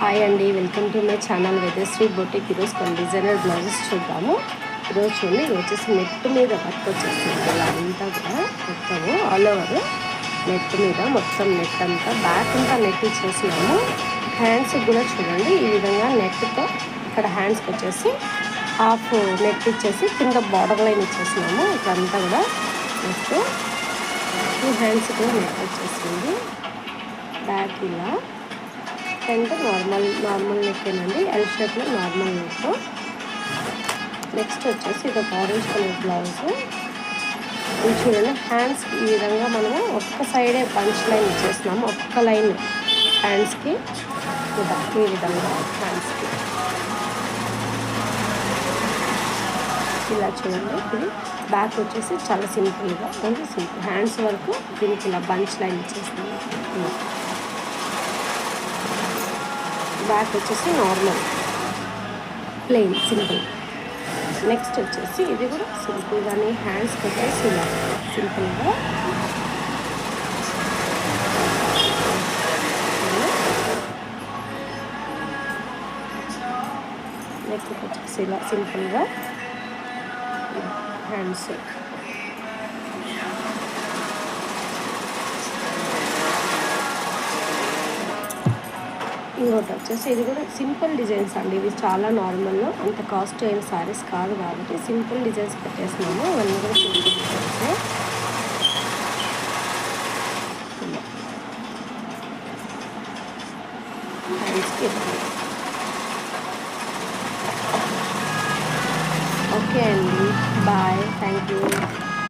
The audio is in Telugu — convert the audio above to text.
హాయ్ అండి, welcome to my channel Vedasri boutique. ఈరోజు కొన్ని డిజైనర్ బ్లౌజెస్ చూద్దాము. ఈరోజు చూడండి, ఇది వచ్చేసి నెట్ మీద వర్క్ వచ్చేస్తుంది. ఇలా అంతా కూడా మొత్తము ఆల్ ఓవర్ నెట్ మీద మొత్తం నెట్ అంతా బ్యాక్ అంతా నెట్ ఇచ్చేసినాము. హ్యాండ్స్కి కూడా చూడండి, ఈ విధంగా నెట్తో ఇక్కడ హ్యాండ్స్కి వచ్చేసి హాఫ్ నెట్ ఇచ్చేసి కింద బార్డర్ లైన్ ఇచ్చేసినాము. ఇక్కడంతా కూడా నెక్స్ట్ టూ హ్యాండ్స్ కూడా నెట్ వచ్చేసింది. బ్యాక్ ఇలా ఫ్రంట్ నార్మల్ నెక్కేనండి, ఎల్ షేప్లో నార్మల్ నెక్. నెక్స్ట్ వచ్చేసి ఇది ఒక ఆరెంజ్ కలర్ బ్లౌజ్. ఇది చూడండి, హ్యాండ్స్కి ఈ విధంగా మనము ఒక్క సైడే పంచ్ లైన్ ఇచ్చేస్తున్నాము. ఒక్క లైన్ హ్యాండ్స్కి ఈ విధంగా హ్యాండ్స్కి ఇలా చూడండి. ఇది బ్యాక్ వచ్చేసి చాలా సింపుల్గా ఓన్లీ సింపుల్ హ్యాండ్స్ వరకు దీనికి ఇలా బంచ్ లైన్ ఇచ్చేస్తున్నాము. బ్యాక్ వచ్చేసి నార్మల్ ప్లెయిన్ సింపుల్. నెక్స్ట్ వచ్చేసి ఇది కూడా సింపుల్గానే హ్యాండ్స్కి వచ్చేసి ఇలా సింపుల్గా నెక్స్ట్ వచ్చేసి ఇలా సింపుల్గా హ్యాండ్స్. ఇంకోటి వచ్చేసి ఇది కూడా సింపుల్ డిజైన్స్ అండి. ఇవి చాలా నార్మల్లో, అంత కాస్ట్ అయిన శారీస్ కాదు కాబట్టి సింపుల్ డిజైన్స్ పెట్టేసినాము. ఇవన్నీ కూడా సింపుల్ డిజైన్స్.